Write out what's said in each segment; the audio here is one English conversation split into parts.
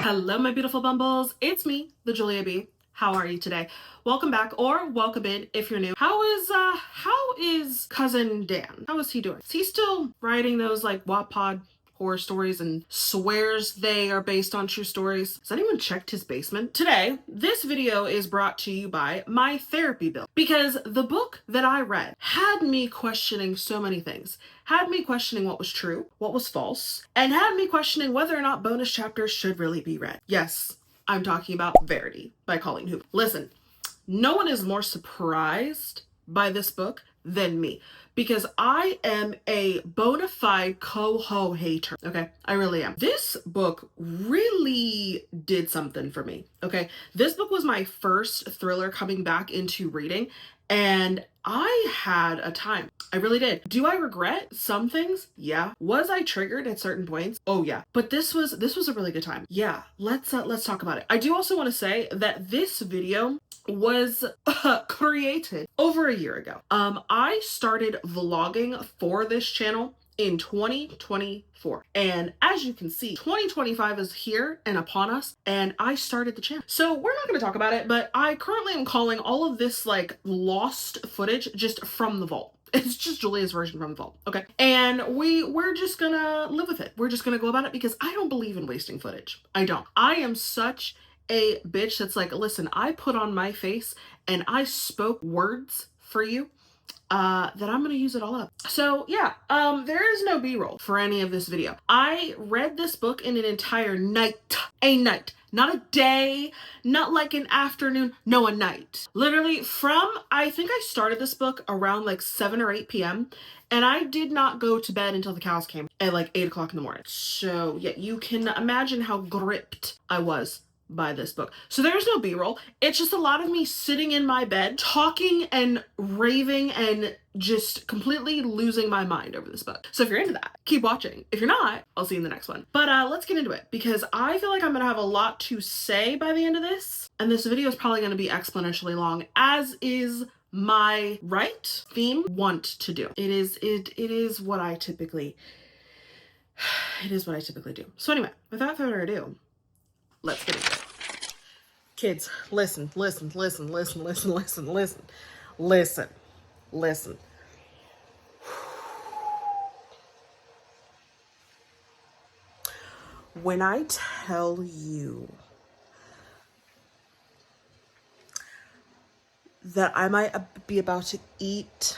Hello, my beautiful bumbles. It's me, the Juliabee. How are you today? Welcome back, or welcome in if you're new. How is cousin Dan? How is he doing? Is he still writing those like Wattpad horror stories and swears they are based on true stories? Has anyone checked his basement? Today, this video is brought to you by my therapy bill, because the book that I read had me questioning so many things. Had me questioning what was true, what was false, and had me questioning whether or not bonus chapters should really be read. Yes, I'm talking about Verity by Colleen Hoover. Listen, no one is more surprised by this book than me, because I am a bona fide coho hater, okay? I really am. This book really did something for me, okay? This book was my first thriller coming back into reading, and I had a time. I really did. Do I regret some things? Yeah. Was I triggered at certain points? Oh yeah. But this was a really good time. Yeah, let's talk about it. I do also want to say that this video was created over a year ago. I started vlogging for this channel in 2024, and as you can see, 2025 is here and upon us, and I started the channel. So we're not going to talk about it, but I currently am calling all of this like lost footage just from the vault. It's just Julia's version from the vault, okay? And we're just gonna live with it. We're just gonna go about it, because I don't believe in wasting footage. I don't. I am such a bitch that's like, listen, I put on my face and I spoke words for you that I'm gonna use it all up. So yeah, there is no b-roll for any of this video. I read this book in an entire night. A night. Not a day, not like an afternoon, no, a night. Literally I think I started this book around like 7 or 8 p.m. and I did not go to bed until the cows came at like 8 o'clock in the morning. So yeah, you can imagine how gripped I was by this book. So there's no b-roll. It's just a lot of me sitting in my bed talking and raving and just completely losing my mind over this book. So if you're into that, keep watching. If you're not, I'll see you in the next one. But let's get into it, because I feel like I'm gonna have a lot to say by the end of this, and this video is probably gonna be exponentially long, as is my want to do. It is what I typically do. So anyway, without further ado, let's get into it. Kids, listen. When I tell you that I might be about to eat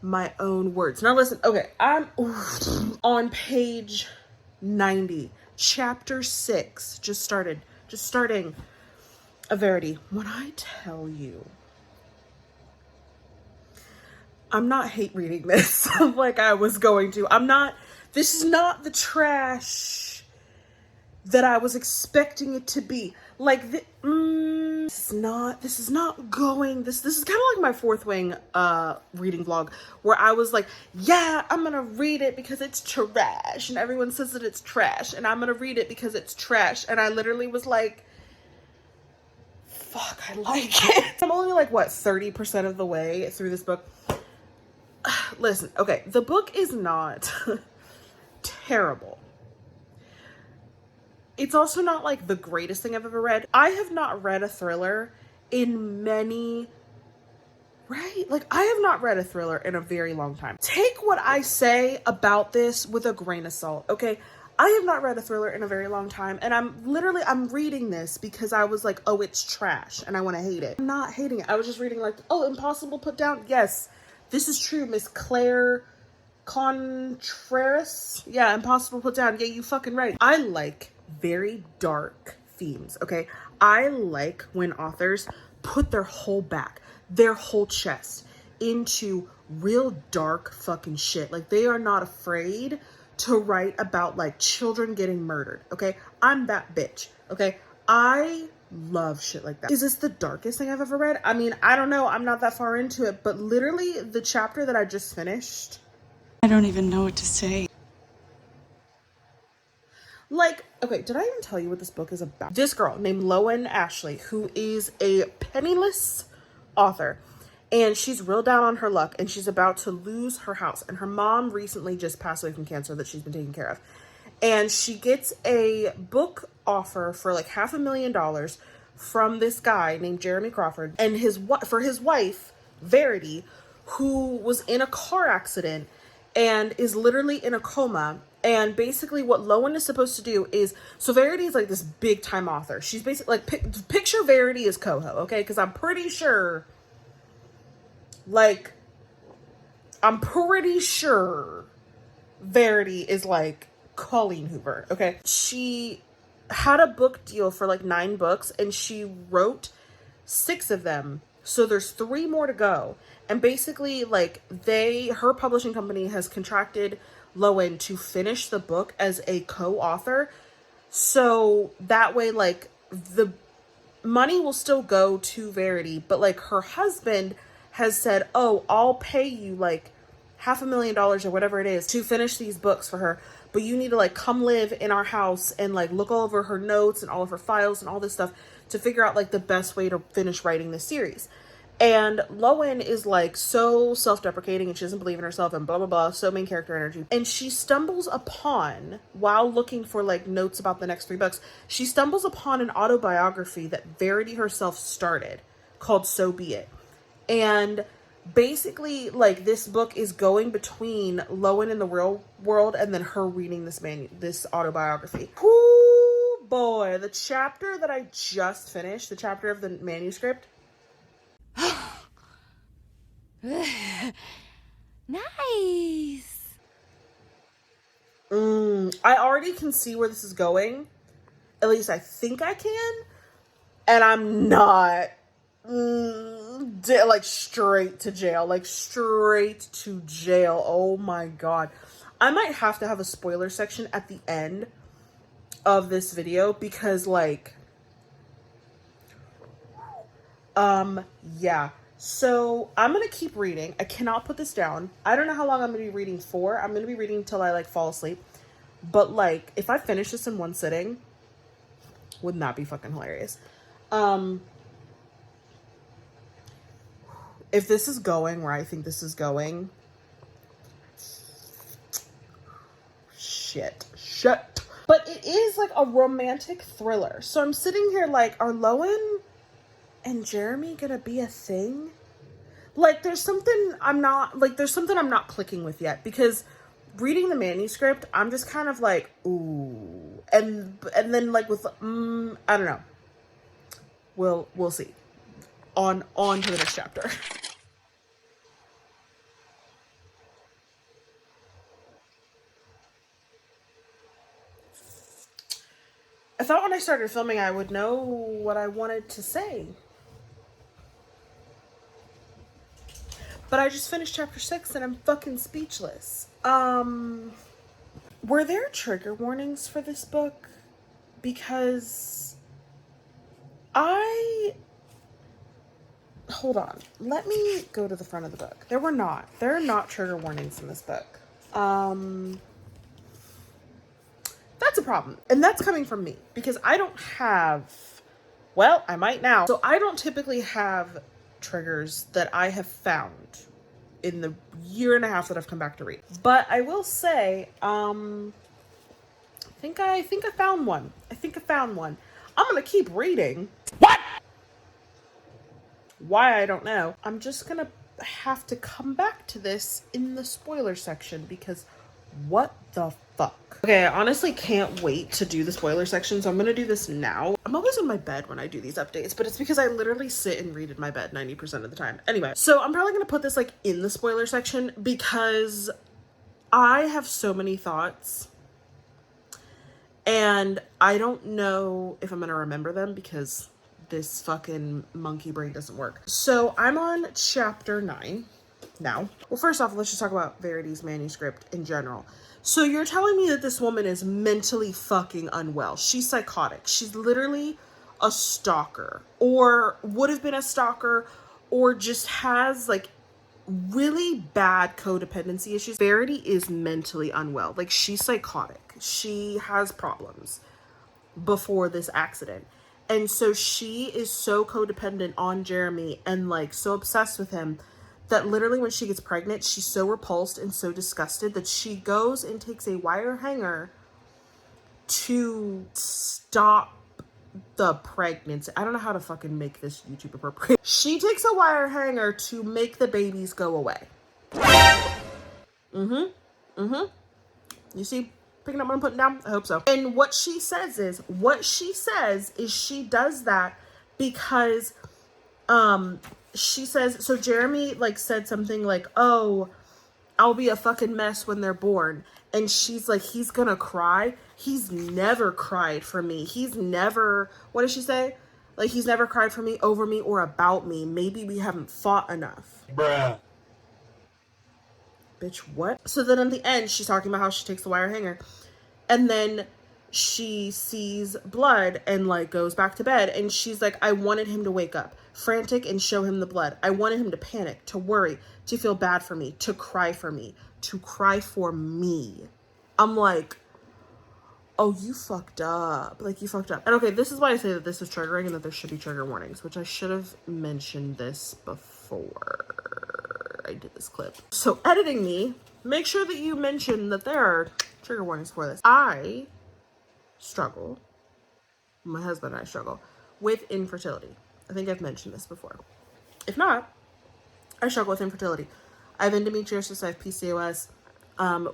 my own words. Now listen, okay, I'm on page 90. Chapter 6, just starting a Verity. When I tell you, I'm not hate reading this like I was going to. This is not the trash that I was expecting it to be. Like, this is not going, this is kind of like my Fourth Wing reading vlog, where I was like, yeah, I'm gonna read it because it's trash, and everyone says that it's trash, and I'm gonna read it because it's trash, and I literally was like, fuck, I like it. I'm only like, what, 30% of the way through this book. Listen, okay, the book is not terrible. It's also not like the greatest thing I've ever read. I have not read a thriller in I have not read a thriller in a very long time. Take what I say about this with a grain of salt, okay? I have not read a thriller in a very long time, and I'm reading this because I was like, oh, it's trash, and I want to hate it. I'm not hating it. I was just reading like, oh, impossible put down. Yes, this is true, Miss Claire Contreras. Yeah, impossible put down. Yeah, you fucking right. I like very dark themes, okay? I like when authors put their whole back, their whole chest into real dark fucking shit. Like, they are not afraid to write about like children getting murdered, okay? I'm that bitch, okay? I love shit like that. Is this the darkest thing I've ever read? I mean, I don't know. I'm not that far into it, but literally the chapter that I just finished, I don't even know what to say. Like, okay, did I even tell you what this book is about? This girl named Lowen Ashley, who is a penniless author, and she's real down on her luck, and she's about to lose her house, and her mom recently just passed away from cancer that she's been taking care of. and she gets a book offer for like $500,000 from this guy named Jeremy Crawford and his wife Verity, who was in a car accident and is literally in a coma. And basically what Lowen is supposed to do is, so Verity is like this big time author. She's basically like, picture Verity as Coho, okay? Because I'm pretty sure Verity is like Colleen Hoover, okay? She had a book deal for like 9 books and she wrote 6 of them. So there's 3 more to go. And basically like her publishing company has contracted Lowen to finish the book as a co-author. So that way like the money will still go to Verity, but like her husband has said, oh, I'll pay you like $500,000 or whatever it is to finish these books for her, but you need to like come live in our house and like look all over her notes and all of her files and all this stuff to figure out like the best way to finish writing this series. And Lowen is like so self-deprecating and she doesn't believe in herself and blah blah blah, so main character energy. And she stumbles upon, while looking for like notes about the next 3 books, she stumbles upon an autobiography that Verity herself started called So Be It. And basically like this book is going between Lowen in the real world and then her reading this autobiography. Ooh boy, the chapter that I just finished, the chapter of the manuscript. Nice. I already can see where this is going. At least I think I can. And I'm not. Like straight to jail. Like straight to jail. Oh my god. I might have to have a spoiler section at the end of this video because like yeah. So I'm gonna keep reading. I cannot put this down. I don't know how long I'm gonna be reading for. I'm gonna be reading till I like fall asleep. But like if I finish this in one sitting, wouldn't that be fucking hilarious? If this is going where I think this is going, shit. But it is like a romantic thriller. So I'm sitting here like, are Lowen and Jeremy gonna be a thing? Like there's something I'm not clicking with yet, because reading the manuscript I'm just kind of like ooh, and then like with I don't know, we'll see. On to the next chapter. I thought when I started filming I would know what I wanted to say. But I just finished chapter 6 and I'm fucking speechless. Were there trigger warnings for this book? Because hold on. Let me go to the front of the book. There are not trigger warnings in this book. That's a problem. And that's coming from me because I don't have, well, I might now. So I don't typically have triggers that I have found in the year and a half that I've come back to read. But I will say, I think I found one. I'm gonna keep reading. What? Why, I don't know. I'm just gonna have to come back to this in the spoiler section because what the fuck? Okay, I honestly can't wait to do the spoiler section, so I'm gonna do this now. I'm always in my bed when I do these updates, but it's because I literally sit and read in my bed 90% of the time. Anyway, so I'm probably gonna put this like in the spoiler section because I have so many thoughts and I don't know if I'm gonna remember them because this fucking monkey brain doesn't work. So I'm on chapter 9 now. Well, first off, let's just talk about Verity's manuscript in general. So you're telling me that this woman is mentally fucking unwell. She's psychotic. She's literally a stalker, or would have been a stalker, or just has like really bad codependency issues. Verity is mentally unwell. Like she's psychotic. She has problems before this accident. And so she is so codependent on Jeremy and like so obsessed with him that literally when she gets pregnant, she's so repulsed and so disgusted that she goes and takes a wire hanger to stop the pregnancy. I don't know how to fucking make this YouTube appropriate. She takes a wire hanger to make the babies go away. You see, picking up what I'm putting down? I hope so. And what she says is she does that because, she says, so Jeremy, like, said something like, oh, I'll be a fucking mess when they're born. And she's like, he's gonna cry. He's never cried for me. He's never, what did she say? Like, he's never cried for me, over me, or about me. Maybe we haven't fought enough. Bruh. Bitch, what? So then in the end, she's talking about how she takes the wire hanger. And then she sees blood and, like, goes back to bed. And she's like, I wanted him to wake up frantic and show him the blood. I wanted him to panic, to worry, to feel bad for me, to cry for me, to cry for me. I'm like, oh, you fucked up. Like, you fucked up. And okay, this is why I say that this is triggering and that there should be trigger warnings, which I should have mentioned this before I did this clip. So editing me, make sure that you mention that there are trigger warnings for this. I struggle, my husband and I struggle with infertility. I think I've mentioned this before. If not, I struggle with infertility. I have endometriosis, I have PCOS.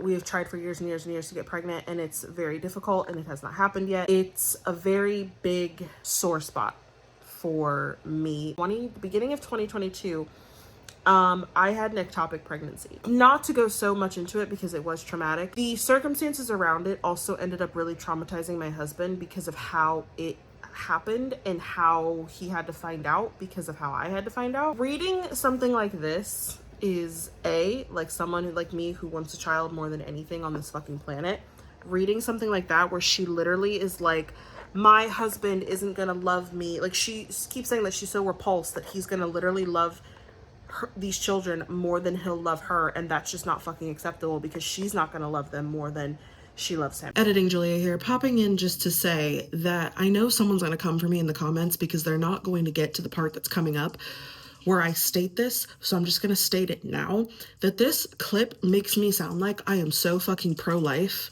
We have tried for years and years and years to get pregnant, and it's very difficult, and it has not happened yet. It's a very big sore spot for me. The beginning of 2022, I had an ectopic pregnancy. Not to go so much into it because it was traumatic. The circumstances around it also ended up really traumatizing my husband because of how it happened and how he had to find out because of how I had to find out. Reading something like this is like someone like me who wants a child more than anything on this fucking planet. Reading something like that where she literally is like, my husband isn't gonna love me. Like, she keeps saying that she's so repulsed that he's gonna literally love these children more than he'll love her, and that's just not fucking acceptable because she's not gonna love them more than she loves him. Editing Julia here, popping in just to say that I know someone's gonna come for me in the comments because they're not going to get to the part that's coming up where I state this, so I'm just gonna state it now, that this clip makes me sound like I am so fucking pro-life.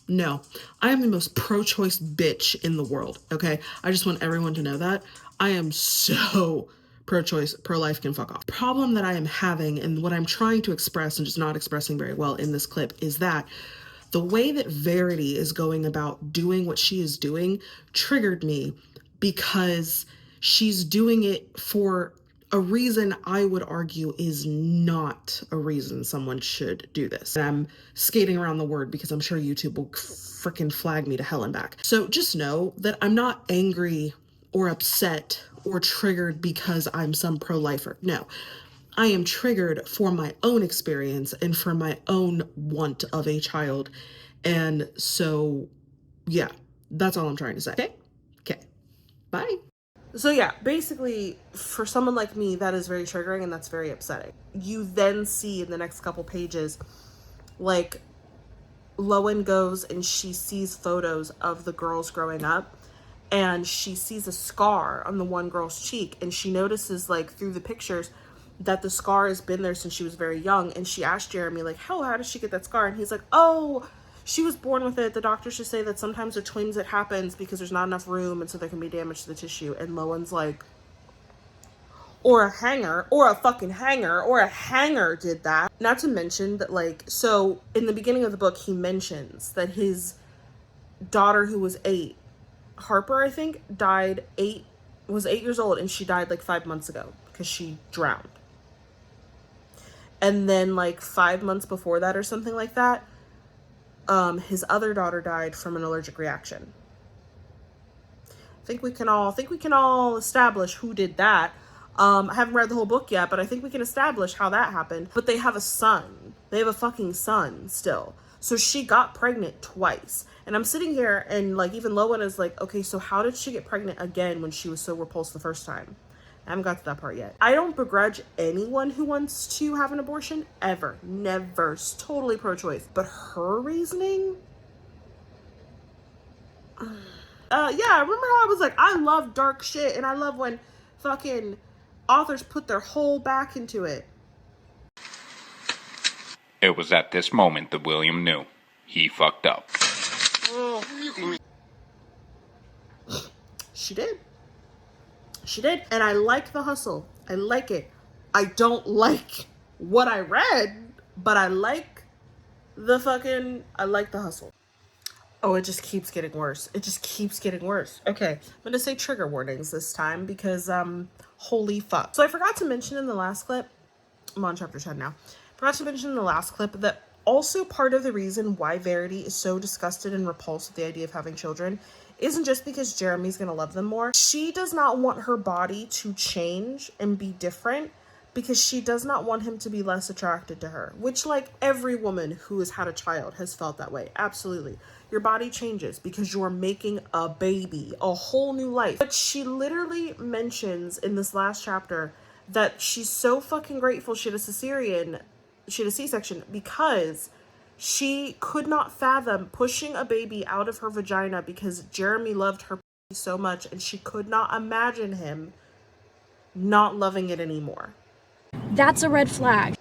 No, I am the most pro-choice bitch in the world, okay? I just want everyone to know that. I am so pro-choice, pro-life can fuck off. Problem that I am having and what I'm trying to express and just not expressing very well in this clip is that the way that Verity is going about doing what she is doing triggered me because she's doing it for a reason I would argue is not a reason someone should do this. And I'm skating around the word because I'm sure YouTube will freaking flag me to hell and back. So just know that I'm not angry or upset or triggered because I'm some pro-lifer. No, I am triggered for my own experience and for my own want of a child. And so, yeah, that's all I'm trying to say. Okay? Okay. Bye. So yeah, basically, for someone like me, that is very triggering and that's very upsetting. You then see in the next couple pages, like, Lowen goes and she sees photos of the girls growing up, and she sees a scar on the one girl's cheek, and she notices, like, through the pictures that the scar has been there since she was very young. And she asked Jeremy, like, how did she get that scar? And he's like, oh, she was born with it. The doctors just say that sometimes with twins it happens because there's not enough room, and so there can be damage to the tissue. And Lowen's like, or a hanger, or a fucking hanger, or a hanger did that. Not to mention that, like, so in the beginning of the book, he mentions that his daughter, who was 8, Harper, I think, was 8 years old, and she died like 5 months ago because she drowned. And then like 5 months before that or something like that, his other daughter died from an allergic reaction. I think we can all establish who did that. I haven't read the whole book yet, but I think we can establish how that happened. But they have a son. They have a fucking son still. So she got pregnant twice. And I'm sitting here and, like, even Lowen is like, okay, so how did she get pregnant again when she was so repulsed the first time? I haven't got to that part yet. I don't begrudge anyone who wants to have an abortion, ever. Never. It's totally pro-choice. But her reasoning? Yeah, I remember how I was like, I love dark shit, and I love when fucking authors put their whole back into it. It was at this moment that William knew he fucked up. Oh, you She did. She did. And I like the hustle. I like it. I don't like what I read, but I like I like the hustle. Oh, it just keeps getting worse. It just keeps getting worse. Okay, I'm gonna say trigger warnings this time because, holy fuck. So I forgot to mention in the last clip, I'm on chapter 10 now. Forgot to mention in the last clip that also part of the reason why Verity is so disgusted and repulsed with the idea of having children isn't just because Jeremy's gonna love them more. She does not want her body to change and be different because she does not want him to be less attracted to her, which, like, every woman who has had a child has felt that way. Absolutely. Your body changes because you're making a baby, a whole new life. But she literally mentions in this last chapter that she's so fucking grateful she had a C-section because she could not fathom pushing a baby out of her vagina because Jeremy loved her so much and she could not imagine him not loving it anymore. That's a red flag.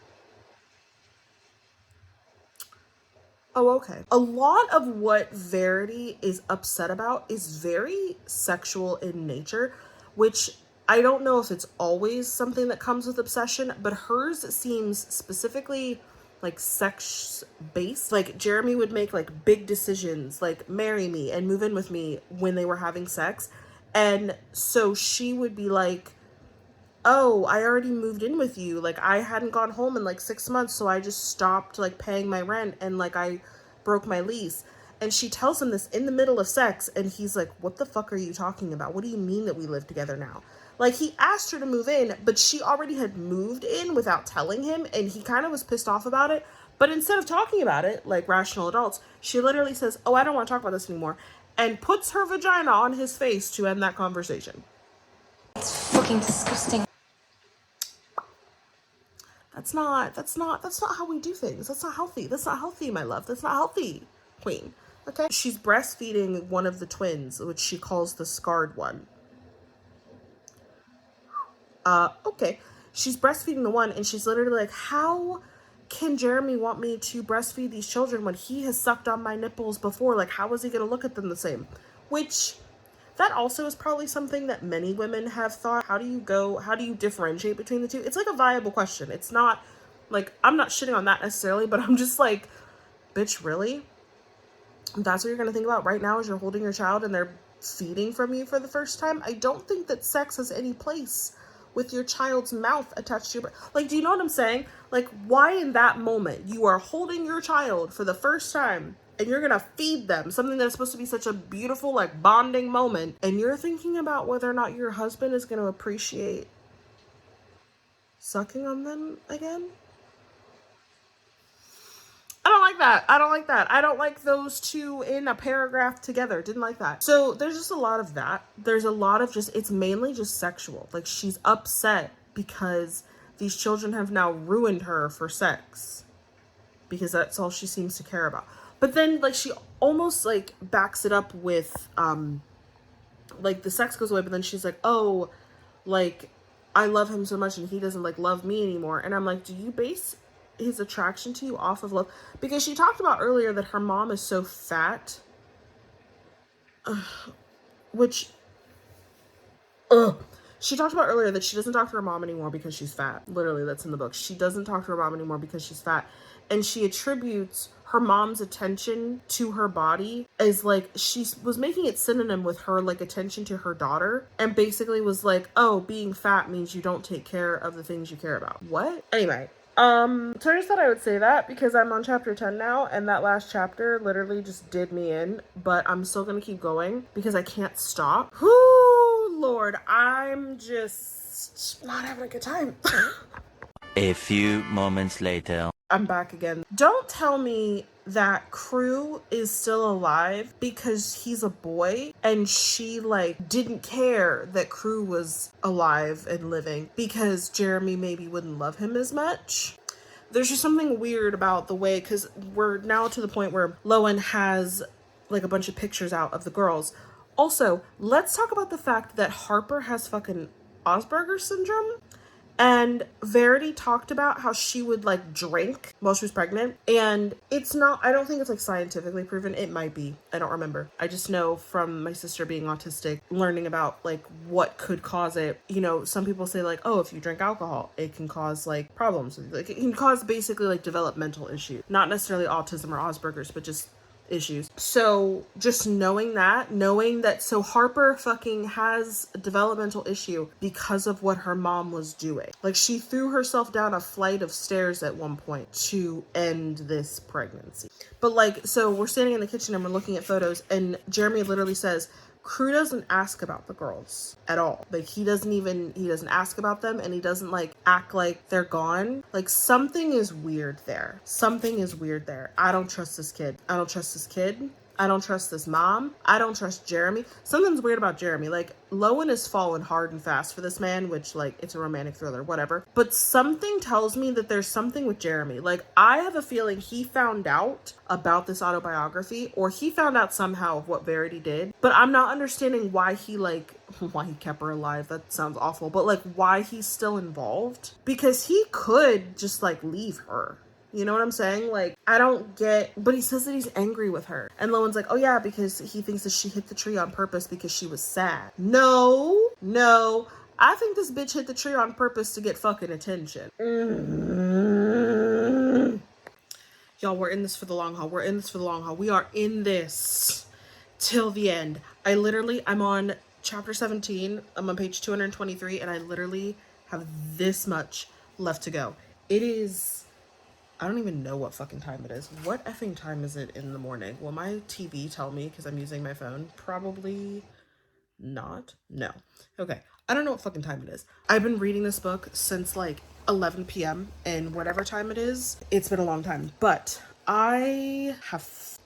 Oh, okay. A lot of what Verity is upset about is very sexual in nature, which I don't know if it's always something that comes with obsession, but hers seems specifically like sex based. Like Jeremy would make like big decisions, like marry me and move in with me when they were having sex. And so she would be like, oh, I already moved in with you. Like, I hadn't gone home in like 6 months, so I just stopped like paying my rent and like I broke my lease. And she tells him this in the middle of sex, and he's like, what the fuck are you talking about? What do you mean that we live together now? Like, he asked her to move in, but she already had moved in without telling him, and he kind of was pissed off about it. But instead of talking about it like rational adults, she literally says, oh, I don't want to talk about this anymore, and puts her vagina on his face to end that conversation. It's fucking disgusting. That's not how we do things. That's not healthy. That's not healthy, my love. That's not healthy, queen. Okay? She's breastfeeding one of the twins, which she calls the scarred one. Okay. She's breastfeeding the one, and she's literally like, how can Jeremy want me to breastfeed these children when he has sucked on my nipples before? Like, how is he gonna look at them the same? Which, that also is probably something that many women have thought. How do you differentiate between the two? It's like a viable question. It's not like, I'm not shitting on that necessarily, but I'm just like, bitch, really? That's what you're gonna think about right now as you're holding your child and they're feeding from you for the first time? I don't think that sex has any place with your child's mouth attached to your like, do you know what I'm saying? Like, why in that moment you are holding your child for the first time and you're gonna feed them something that's supposed to be such a beautiful like bonding moment, and you're thinking about whether or not your husband is gonna appreciate sucking on them again? I don't like that. I don't like that. I don't like those two in a paragraph together. Didn't like that. So there's just a lot of that. There's a lot of just, it's mainly just sexual. Like, she's upset because these children have now ruined her for sex because that's all she seems to care about. But then, like, she almost like backs it up with like the sex goes away, but then she's like, oh, like, I love him so much and he doesn't like love me anymore. And I'm like, do you base his attraction to you off of love? Because she talked about earlier that her mom is so fat, which she talked about earlier that she doesn't talk to her mom anymore because she's fat. Literally, that's in the book. She doesn't talk to her mom anymore because she's fat, and she attributes her mom's attention to her body as like, she was making it synonym with her like attention to her daughter, and basically was like, oh, being fat means you don't take care of the things you care about. What? Anyway, so I just thought I would say that because I'm on chapter 10 now, and that last chapter literally just did me in, but I'm still gonna keep going because I can't stop. Whoo, Lord, I'm just not having a good time. A few moments later. I'm back again. Don't tell me that Crew is still alive because he's a boy and she like didn't care that Crew was alive and living because Jeremy maybe wouldn't love him as much. There's just something weird about the way, because we're now to the point where Lowen has like a bunch of pictures out of the girls. Also, let's talk about the fact that Harper has fucking Asperger's syndrome. And Verity talked about how she would like drink while she was pregnant. And it's not, I don't think it's like scientifically proven. It might be. I don't remember. I just know from my sister being autistic, learning about like what could cause it. You know, some people say like, oh, if you drink alcohol, it can cause like problems. Like it can cause basically like developmental issues. Not necessarily autism or Asperger's, but just issues. So just knowing that so Harper fucking has a developmental issue because of what her mom was doing. Like she threw herself down a flight of stairs at one point to end this pregnancy. But like, so we're standing in the kitchen and we're looking at photos and Jeremy literally says, Crew doesn't ask about the girls at all. Like he doesn't ask about them, and he doesn't like act like they're gone. Like something is weird there. I don't trust this kid. I don't trust this mom. I don't trust Jeremy. Something's weird about Jeremy. Like Lowen is falling hard and fast for this man, which like it's a romantic thriller, whatever. But something tells me that there's something with Jeremy. Like I have a feeling he found out about this autobiography, or he found out somehow of what Verity did. But I'm not understanding why he kept her alive. That sounds awful. But like why he's still involved. Because he could just like leave her. You know what I'm saying? Like, I don't get, but he says that he's angry with her. And Lowen's like, oh yeah, because he thinks that she hit the tree on purpose because she was sad. No. I think this bitch hit the tree on purpose to get fucking attention. Y'all, we're in this for the long haul. We are in this till the end. I'm on chapter 17. I'm on page 223, and I literally have this much left to go. It is... I don't even know what fucking time it is. What effing time is it in the morning? Will my TV tell me because I'm using my phone? Probably not. No. Okay. I don't know what fucking time it is. I've been reading this book since like 11 p.m. and whatever time it is, it's been a long time. But I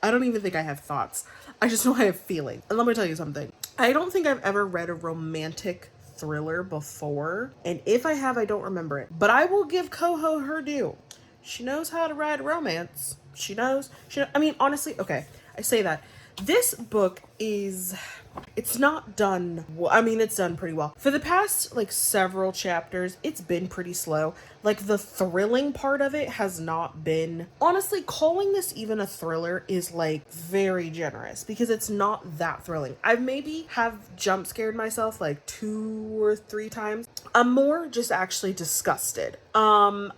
don't even think I have thoughts. I just know I have feelings. And let me tell you something. I don't think I've ever read a romantic thriller before. And if I have, I don't remember it. But I will give Coho her due. She knows how to write a romance. I mean, honestly, okay, I say that. This book it's not done, it's done pretty well. For the past, like, several chapters, it's been pretty slow. Like, the thrilling part of it has not been... Honestly, calling this even a thriller is, like, very generous, because it's not that thrilling. I maybe have jump scared myself, like, 2 or 3 times. I'm more just actually disgusted. And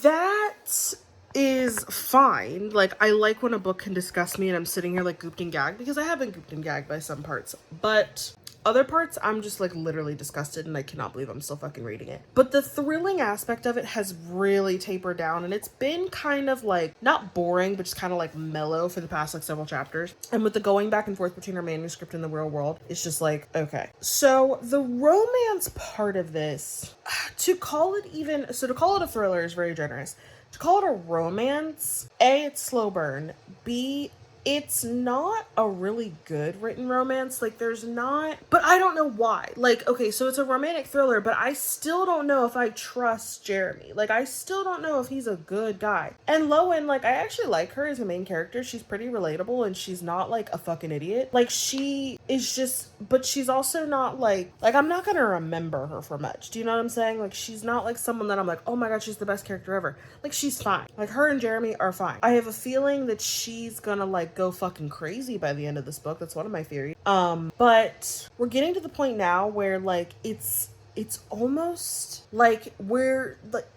that... is fine. Like, I like when a book can disgust me and I'm sitting here like gooped and gagged, because I have been gooped and gagged by some parts, but other parts I'm just like literally disgusted and I cannot believe I'm still fucking reading it. But the thrilling aspect of it has really tapered down, and it's been kind of like not boring, but just kind of like mellow for the past like several chapters. And with the going back and forth between her manuscript and the real world, it's just like, okay. So the romance part of this, to call it a thriller is very generous. To call it a romance, A, it's slow burn. B, it's not a really good written romance. Like, there's not... But I don't know why. Like, okay, so it's a romantic thriller, but I still don't know if I trust Jeremy. Like, I still don't know if he's a good guy. And Lowen, like, I actually like her as a main character. She's pretty relatable, and she's not, like, a fucking idiot. Like, she is just... But she's also not, like, I'm not gonna remember her for much. Do you know what I'm saying? Like, she's not, like, someone that I'm like, oh my god, she's the best character ever. Like, she's fine. Like, her and Jeremy are fine. I have a feeling that she's gonna, like, go fucking crazy by the end of this book. That's one of my theories. But we're getting to the point now where like it's almost like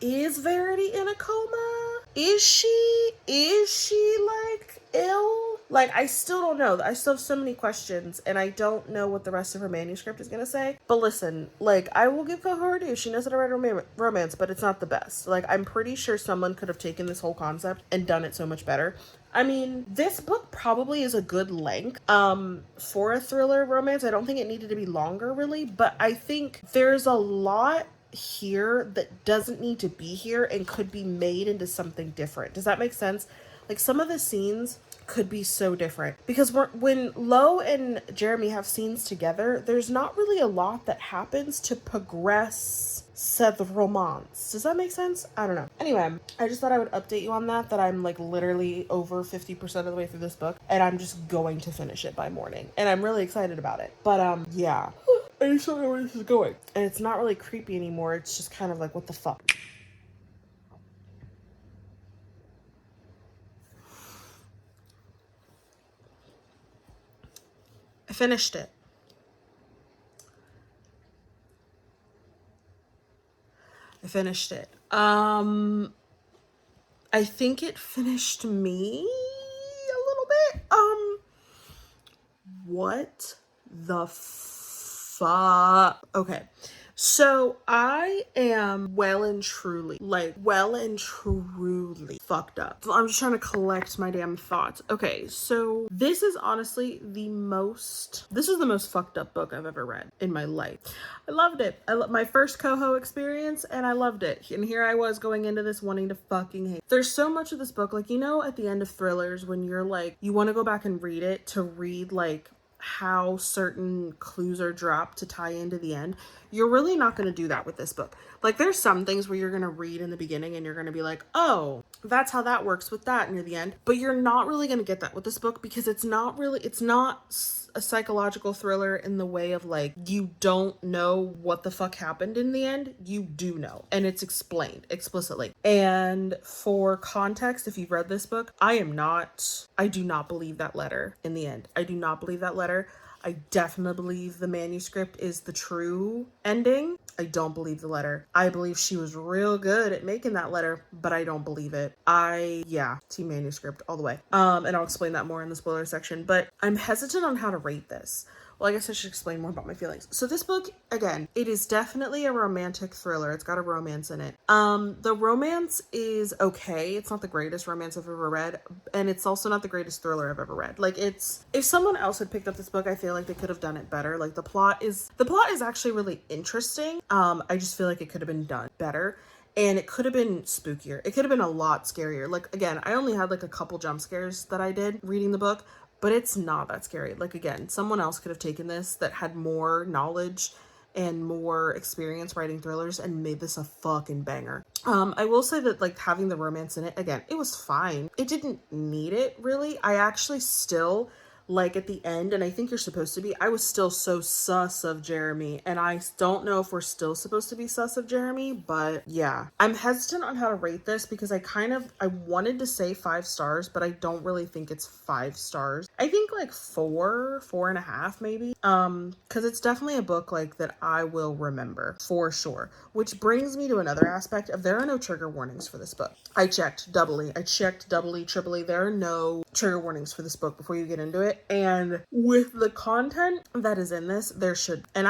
is Verity in a coma? Is she like ill? Like, I still don't know. I still have so many questions, and I don't know what the rest of her manuscript is gonna say. But listen, like, I will give Coho her due. She knows how to write a romance, but it's not the best. Like, I'm pretty sure someone could have taken this whole concept and done it so much better. I mean, this book probably is a good length for a thriller romance. I don't think it needed to be longer, really, but I think there's a lot here that doesn't need to be here and could be made into something different. Does that make sense? Like, some of the scenes could be so different, because when Lo and Jeremy have scenes together, there's not really a lot that happens to progress said romance. Does that make sense? I don't know. Anyway, I just thought I would update you on that I'm like literally over 50% of the way through this book, and I'm just going to finish it by morning, and I'm really excited about it. But yeah, I just don't know where this is going. And it's not really creepy anymore. It's just kind of like, what the fuck? I finished it. I think it finished me a little bit. What the fuck? Okay. So I am well and truly fucked up. I'm just trying to collect my damn thoughts. Okay, so this is honestly the most fucked up book I've ever read in my life. I loved it. My first coho experience, and I loved it. And here I was going into this wanting to fucking hate. There's so much of this book, like, you know, at the end of thrillers when you're like, you want to go back and read it to read like how certain clues are dropped to tie into the end. You're really not going to do that with this book. Like, there's some things where you're going to read in the beginning and you're going to be like, oh, that's how that works with that near the end. But you're not really going to get that with this book because it's not a psychological thriller in the way of like, you don't know what the fuck happened in the end. You do know. And it's explained explicitly. And for context, if you've read this book, I do not believe that letter in the end. I do not believe that letter. I definitely believe the manuscript is the true ending. I don't believe the letter. I believe she was real good at making that letter, but I don't believe it. Team manuscript all the way. And I'll explain that more in the spoiler section, but I'm hesitant on how to rate this. Well, I guess I should explain more about my feelings. So this book, again, it is definitely a romantic thriller. It's got a romance in it. The romance is okay. It's not the greatest romance I've ever read, and it's also not the greatest thriller I've ever read. Like, if someone else had picked up this book, I feel like they could have done it better. Like, the plot is actually really interesting. I just feel like it could have been done better. And it could have been spookier. It could have been a lot scarier. Like, again, I only had like a couple jump scares that I did reading the book, but it's not that scary. Like, again, someone else could have taken this that had more knowledge and more experience writing thrillers and made this a fucking banger. I will say that, like, having the romance in it, again, it was fine. It didn't need it, really. I actually still, like, at the end, and I think you're supposed to be, I was still so sus of Jeremy, and I don't know if we're still supposed to be sus of Jeremy, but yeah. I'm hesitant on how to rate this because I wanted to say 5 stars, but I don't really think it's 5 stars. I think like 4.5 maybe, because it's definitely a book like that I will remember for sure, which brings me to another aspect of there are no trigger warnings for this book. I checked doubly, triply. There are no trigger warnings for this book before you get into it. And with the content that is in this, there should, and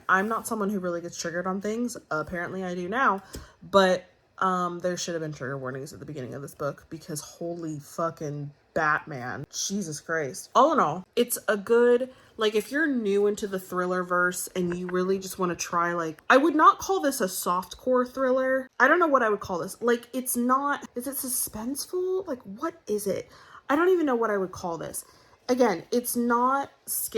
I'm not someone who really gets triggered on things. Apparently I do now, but there should have been trigger warnings at the beginning of this book because holy fucking Batman, Jesus Christ. All in all, it's a good, like, if you're new into the thriller verse and you really just want to try, like, I would not call this a softcore thriller. I don't know what I would call this. Like, it's not, is it suspenseful? Like, what is it? I don't even know what I would call this. Again, it's not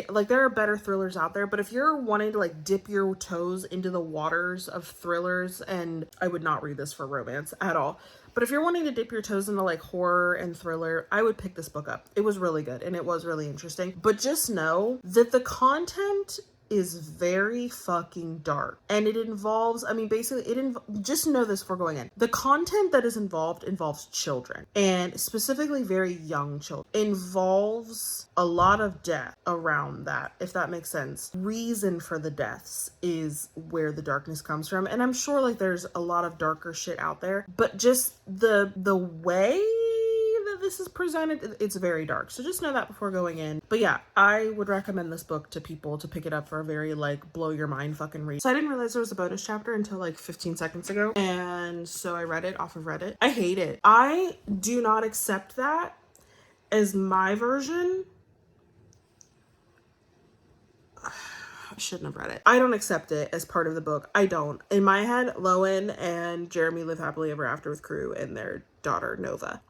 like, there are better thrillers out there, but if you're wanting to like dip your toes into the waters of thrillers, and I would not read this for romance at all, but if you're wanting to dip your toes into like horror and thriller, I would pick this book up. It was really good and it was really interesting, but just know that the content is very fucking dark, and it involves, I mean, basically just know this before going in. The content that is involves children, and specifically very young children. Involves a lot of death around that, if that makes sense. Reason for the deaths is where the darkness comes from, and I'm sure like there's a lot of darker shit out there, but just the way that this is presented, it's very dark. So just know that before going in. But yeah, I would recommend this book to people to pick it up for a very like blow your mind fucking read. So I didn't realize there was a bonus chapter until like 15 seconds ago, and so I read it off of Reddit. I hate it. I do not accept that as my version. I shouldn't have read it. I don't accept it as part of the book. I don't. In my head, Lowen and Jeremy live happily ever after with Crew, and they're daughter, Nova.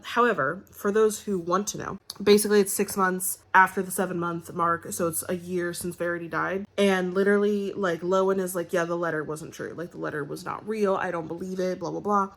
However, for those who want to know, basically it's 6 months after the 7-month mark, so it's a year since Verity died, and literally, like, Lowen is like, yeah, the letter wasn't true, like, the letter was not real, I don't believe it, blah blah blah.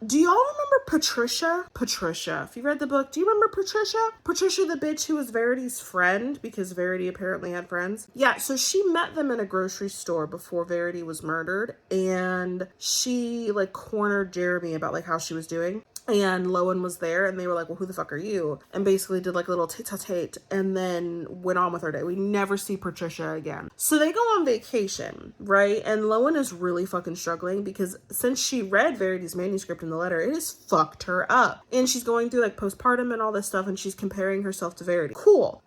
Do y'all remember Patricia? If you read the book, do you remember Patricia, the bitch who was Verity's friend, because Verity apparently had friends? Yeah, so she met them in a grocery store before Verity was murdered, and she, like, cornered Jeremy about, like, how she was doing. And Lowen was there, and they were like, well, who the fuck are you? And basically did like a little tate-a-tate and then went on with her day. We never see Patricia again. So they go on vacation, right? And Lowen is really fucking struggling because since she read Verity's manuscript in the letter, it has fucked her up. And she's going through like postpartum and all this stuff, and she's comparing herself to Verity. Cool.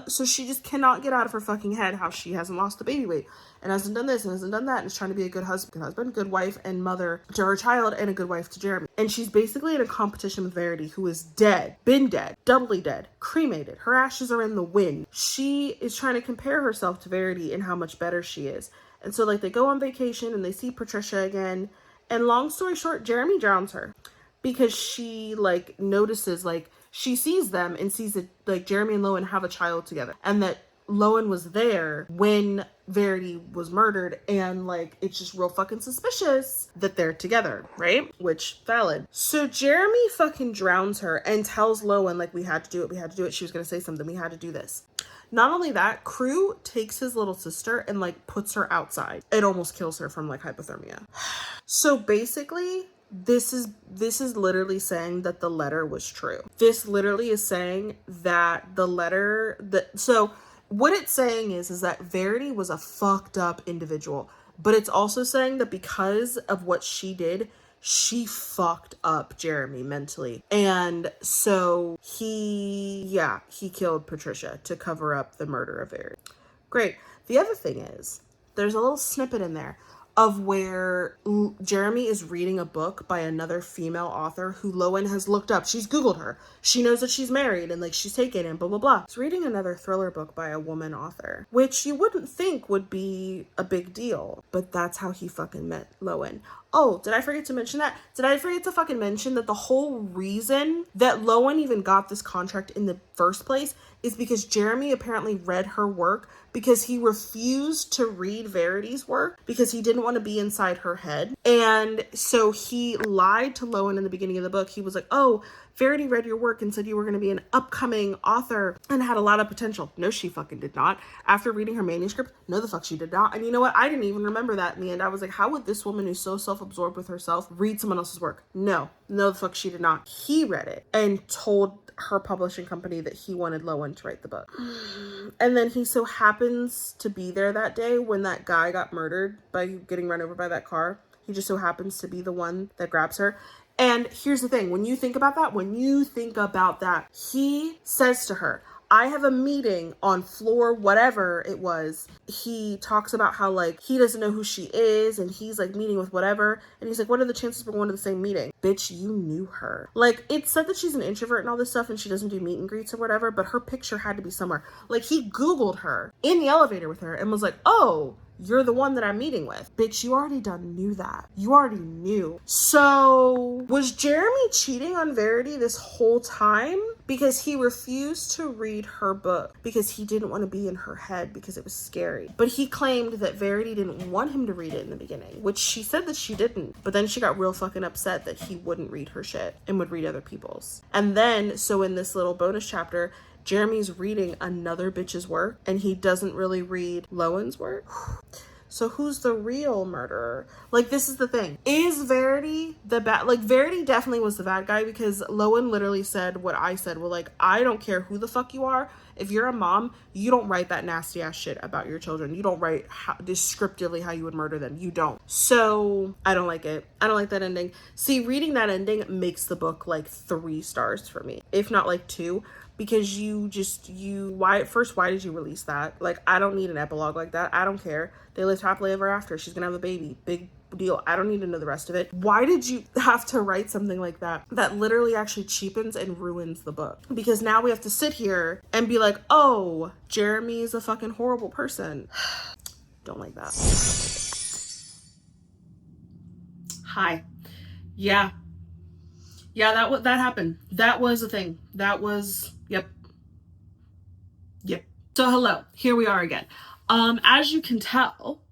So she just cannot get out of her fucking head how she hasn't lost the baby weight and hasn't done this and hasn't done that, and is trying to be a good husband, good wife and mother to her child, and a good wife to Jeremy. And she's basically in a competition with Verity, who is dead, been dead, doubly dead, cremated. Her ashes are in the wind. She is trying to compare herself to Verity and how much better she is. And so like they go on vacation and they see Patricia again. And long story short, Jeremy drowns her because she like notices, like she sees them and sees that like Jeremy and Lowen have a child together, and that Lowen was there when Verity was murdered, and like it's just real fucking suspicious that they're together, right? Which, valid. So Jeremy fucking drowns her and tells Lowen like we had to do it. She was gonna say something, we had to do this. Not only that, Crew takes his little sister and like puts her outside. It almost kills her from like hypothermia. So basically, this is literally saying that the letter was true. This literally is saying that the letter so what it's saying is that Verity was a fucked up individual, but it's also saying that because of what she did, she fucked up Jeremy mentally. And so he killed Patricia to cover up the murder of Verity. Great. The other thing is, there's a little snippet in there of where Jeremy is reading a book by another female author who Lowen has looked up. She's Googled her. She knows that she's married and like she's taken and blah, blah, blah. He's reading another thriller book by a woman author, which you wouldn't think would be a big deal, but that's how he fucking met Lowen. Oh, did I forget to mention that? Did I forget to fucking mention that the whole reason that Lowen even got this contract in the first place is because Jeremy apparently read her work because he refused to read Verity's work because he didn't want to be inside her head. And so he lied to Lowen in the beginning of the book. He was like, oh, Verity read your work and said you were going to be an upcoming author and had a lot of potential. No, she fucking did not. After reading her manuscript, no, the fuck she did not. And you know what? I didn't even remember that in the end. I was like, how would this woman who's so self-absorbed with herself read someone else's work? No, the fuck she did not. He read it and told her publishing company that he wanted Lowen to write the book. And then he so happens to be there that day when that guy got murdered by getting run over by that car. He just so happens to be the one that grabs her. And here's the thing, when you think about that, he says to her, I have a meeting on floor whatever it was. He talks about how like he doesn't know who she is and he's like meeting with whatever. And he's like, what are the chances we're going to the same meeting? Bitch, you knew her. Like, it's said that she's an introvert and all this stuff and she doesn't do meet and greets or whatever, but her picture had to be somewhere. Like, he Googled her in the elevator with her and was like, oh, you're the one that I'm meeting with. Bitch, you already knew that. You already knew. So was Jeremy cheating on Verity this whole time? Because he refused to read her book because he didn't want to be in her head because it was scary. But he claimed that Verity didn't want him to read it in the beginning, which she said that she didn't. But then she got real fucking upset that he wouldn't read her shit and would read other people's. And then, so in this little bonus chapter, Jeremy's reading another bitch's work and he doesn't really read Lowen's work. So who's the real murderer? Like, this is the thing. Is Verity the bad? Like, Verity definitely was the bad guy because Lowen literally said what I said. Well, like, I don't care who the fuck you are. If you're a mom, you don't write that nasty ass shit about your children. You don't write descriptively how you would murder them. You don't. So I don't like it. I don't like that ending. See, reading that ending makes the book like 3 stars for me, if not like 2. Because why did you release that? Like, I don't need an epilogue like that. I don't care. They lived happily ever after. She's gonna have a baby. Big deal. I don't need to know the rest of it. Why did you have to write something like that literally actually cheapens and ruins the book? Because now we have to sit here and be like, oh, Jeremy is a fucking horrible person. Don't like that. Hi. Yeah. Yeah, that happened. That was a thing. That was, yep. Yep. So hello, here we are again. As you can tell,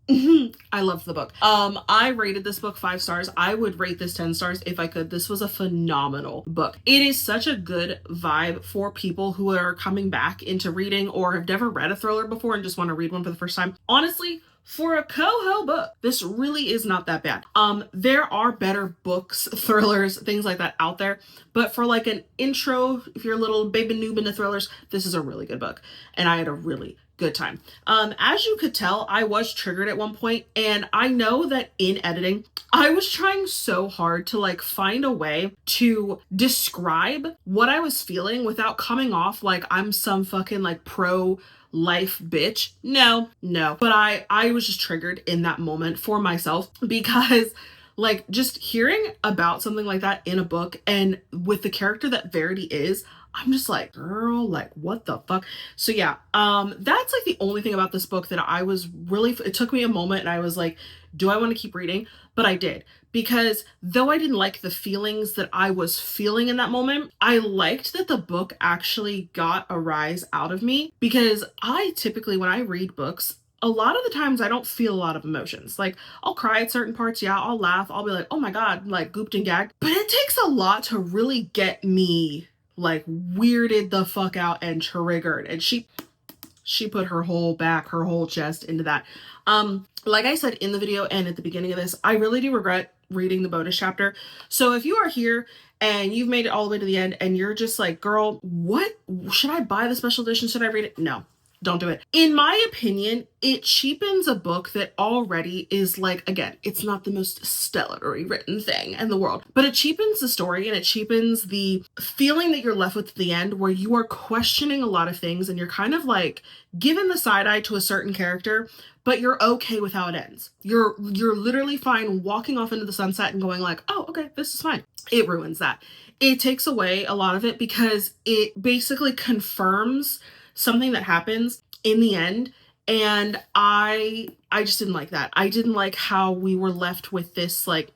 I loved the book. I rated this book 5 stars. I would rate this 10 stars if I could. This was a phenomenal book. It is such a good vibe for people who are coming back into reading or have never read a thriller before and just want to read one for the first time. Honestly, for a coho book, this really is not that bad. There are better books, thrillers, things like that out there, but for like an intro, if you're a little baby noob into thrillers, this is a really good book, and I had a really good time. As you could tell, I was triggered at one point, and I know that in editing, I was trying so hard to like find a way to describe what I was feeling without coming off like I'm some fucking like pro life bitch. No. But I was just triggered in that moment for myself because like just hearing about something like that in a book and with the character that Verity is, I'm just like, girl, like what the fuck? So yeah, that's like the only thing about this book that I was really, it took me a moment and I was like, do I want to keep reading? But I did, because though I didn't like the feelings that I was feeling in that moment, I liked that the book actually got a rise out of me, because I typically, when I read books, a lot of the times I don't feel a lot of emotions. Like I'll cry at certain parts. Yeah, I'll laugh. I'll be like, oh my God, like gooped and gagged. But it takes a lot to really get me like weirded the fuck out and triggered. And she put her whole back, her whole chest into that. Like I said in the video and at the beginning of this, I really do regret reading the bonus chapter. So if you are here and you've made it all the way to the end and you're just like, girl, what should I buy the special edition? Should I read it? No. Don't do it. In my opinion, it cheapens a book that already is like, again, it's not the most stellarly written thing in the world, but it cheapens the story and it cheapens the feeling that you're left with at the end, where you are questioning a lot of things and you're kind of like given the side eye to a certain character, but you're okay with how it ends. You're literally fine walking off into the sunset and going like, oh, okay, this is fine. It ruins that. It takes away a lot of it because it basically confirms something that happens in the end, and I just didn't like that. I didn't like how we were left with this like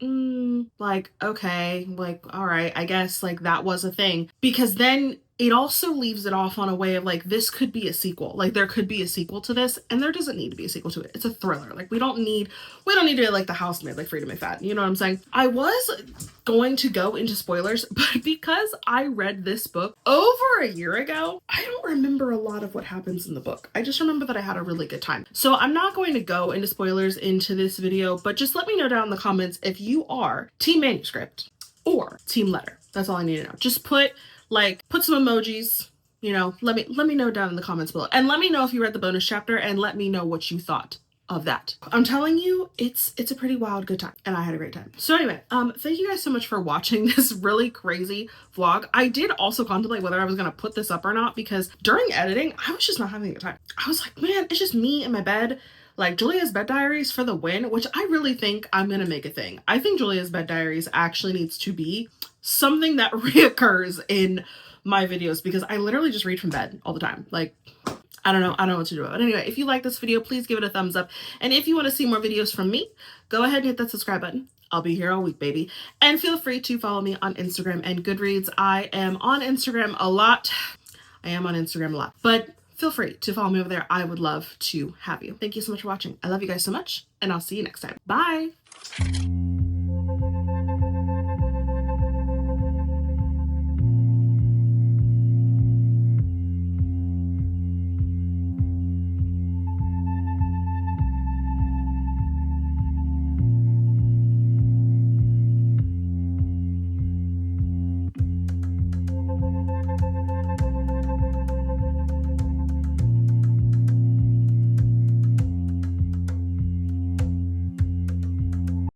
like okay, like all right, I guess like that was a thing, because then it also leaves it off on a way of like, this could be a sequel. Like there could be a sequel to this, and there doesn't need to be a sequel to it. It's a thriller. Like we don't need to like The Housemaid, like Freedom McFadden. You know what I'm saying? I was going to go into spoilers, but because I read this book over a year ago, I don't remember a lot of what happens in the book. I just remember that I had a really good time. So I'm not going to go into spoilers into this video, but just let me know down in the comments if you are team manuscript or team letter. That's all I need to know. Just put some emojis, you know, let me know down in the comments below, and let me know if you read the bonus chapter and let me know what you thought of that. I'm telling you, it's a pretty wild good time, and I had a great time. So anyway, thank you guys so much for watching this really crazy vlog. I did also contemplate whether I was gonna put this up or not, because during editing, I was just not having a good time. I was like, man, it's just me in my bed. Like Julia's Bed Diaries for the win, which I really think I'm gonna make a thing. I think Julia's Bed Diaries actually needs to be something that reoccurs in my videos, because I literally just read from bed all the time. Like, I don't know what to do about it. Anyway, if you like this video, please give it a thumbs up. And if you want to see more videos from me, go ahead and hit that subscribe button. I'll be here all week, baby. And feel free to follow me on Instagram and Goodreads. I am on Instagram a lot. But feel free to follow me over there. I would love to have you. Thank you so much for watching. I love you guys so much, and I'll see you next time. Bye.